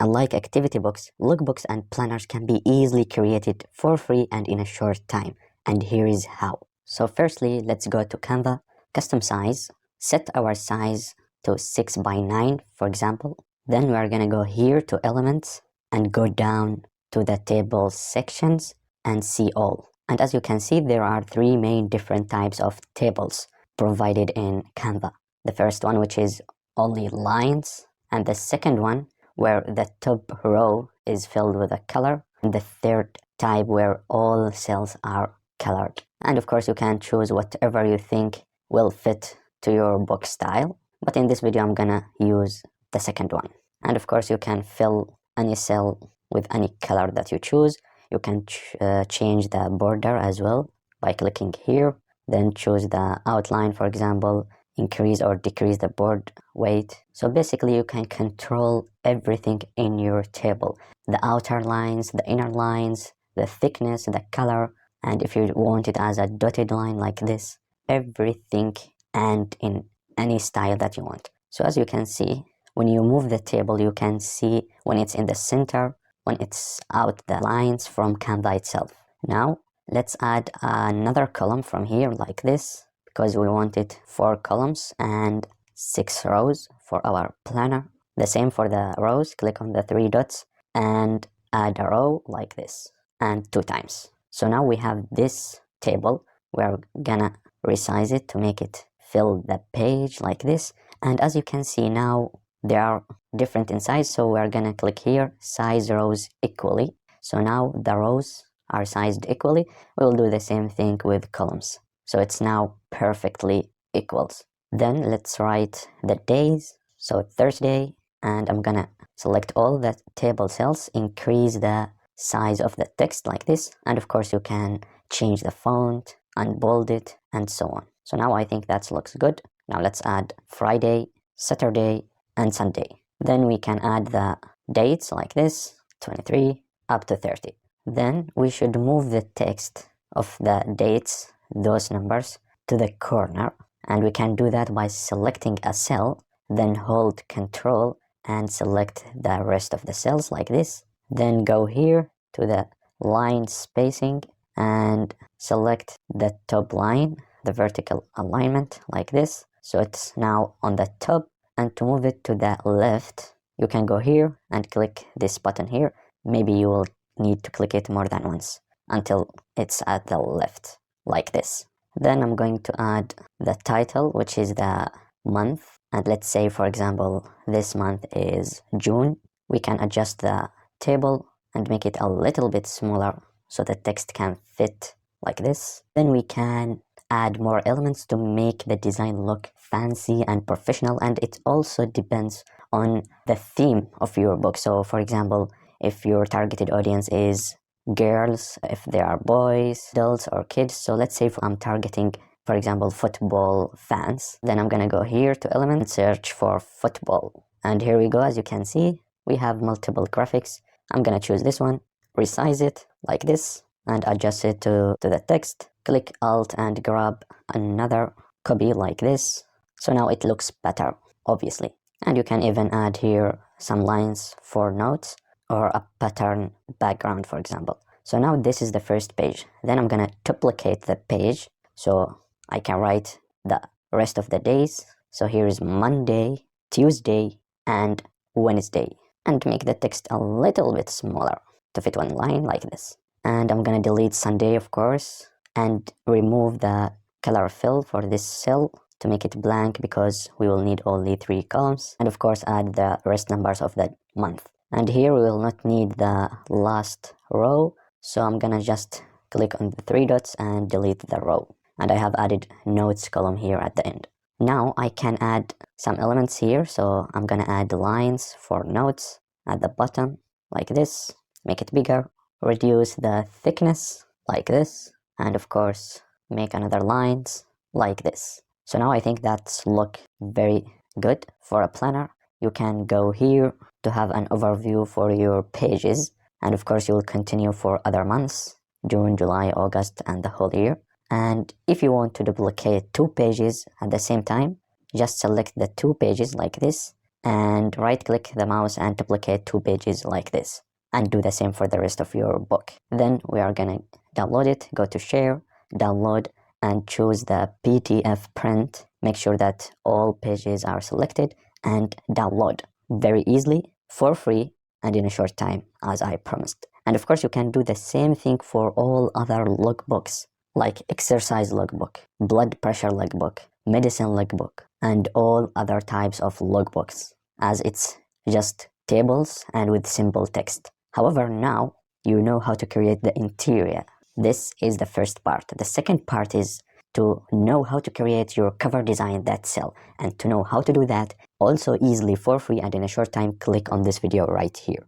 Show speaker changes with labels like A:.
A: Unlike activity books, logbooks and planners can be easily created for free and in a short time. And here is how. So firstly, let's go to Canva, custom size, set our size to 6 by 9, for example. Then we are going to go here to elements and go down to the table sections and see all. And as you can see, there are three main different types of tables provided in Canva. The first one, which is only lines, and the second one where the top row is filled with a color, and the third type where all cells are colored. And of course you can choose whatever you think will fit to your book style, but in this video I'm gonna use the second one. And of course you can fill any cell with any color that you choose. You can change the border as well by clicking here, then choose the outline, for example, increase or decrease the board weight. So basically you can control everything in your table, the outer lines, the inner lines, the thickness, the color, and if you want it as a dotted line like this, everything, and in any style that you want. So as you can see, when you move the table, you can see when it's in the center, when it's out the lines from Canva itself. Now let's add another column from here like this, because we wanted 4 columns and 6 rows for our planner. The same for the rows. Click on the 3 dots and add a row like this, and 2 times. So now we have this table. We're gonna resize it to make it fill the page like this. And as you can see now, they are different in size. So we're gonna click here, size rows equally. So now the rows are sized equally. We'll do the same thing with columns. So it's now perfectly equals. Then let's write the days. So Thursday, and I'm gonna select all the table cells, increase the size of the text like this, and of course you can change the font, unbold it, and so on. So now I think that looks good. Now let's add Friday, Saturday, and Sunday. Then we can add the dates like this, 23 up to 30. Then we should move the text of the dates, those numbers, to the corner, and we can do that by selecting a cell, then hold Control and select the rest of the cells like this. Then go here to the line spacing and select the top line, the vertical alignment like this. So it's now on the top, and to move it to the left, you can go here and click this button here. Maybe you will need to click it more than once until it's at the left like this. Then I'm going to add the title, which is the month. And let's say, for example, this month is June. We can adjust the table and make it a little bit smaller so the text can fit like this. Then we can add more elements to make the design look fancy and professional, and it also depends on the theme of your book. So for example, if your targeted audience is girls, if they are boys, adults, or kids. So let's say if I'm targeting, for example, football fans, then I'm gonna go here to element, search for football, and here we go. As you can see, we have multiple graphics. I'm gonna choose this one, resize it like this, and adjust it to the text. Click Alt and grab another copy like this. So now it looks better, obviously. And you can even add here some lines for notes or a pattern background, for example. So now this is the first page. Then I'm gonna duplicate the page so I can write the rest of the days. So here is Monday, Tuesday, and Wednesday, and make the text a little bit smaller to fit one line like this. And I'm gonna delete Sunday, of course, and remove the color fill for this cell to make it blank, because we will need only 3 columns, and of course add the rest numbers of the month. And here we will not need the last row, so I'm gonna just click on the 3 dots and delete the row. And I have added notes column here at the end. Now I can add some elements here, so I'm gonna add lines for notes at the bottom like this, make it bigger, reduce the thickness like this, and of course make another lines like this. So now I think that's look very good for a planner. You can go here to have an overview for your pages, and of course you will continue for other months, June, July, August, and the whole year. And if you want to duplicate 2 pages at the same time, just select the 2 pages like this and right click the mouse and duplicate 2 pages like this, and do the same for the rest of your book. Then we are gonna download it. Go to share, download, and choose the PDF print. Make sure that all pages are selected and download very easily, for free, and in a short time, as I promised. And of course, you can do the same thing for all other logbooks, like exercise logbook, blood pressure logbook, medicine logbook, and all other types of logbooks, as it's just tables and with simple text. However, now you know how to create the interior. This is the first part. The second part is to know how to create your cover design that sell. And to know how to do that also easily for free and in a short time, click on this video right here.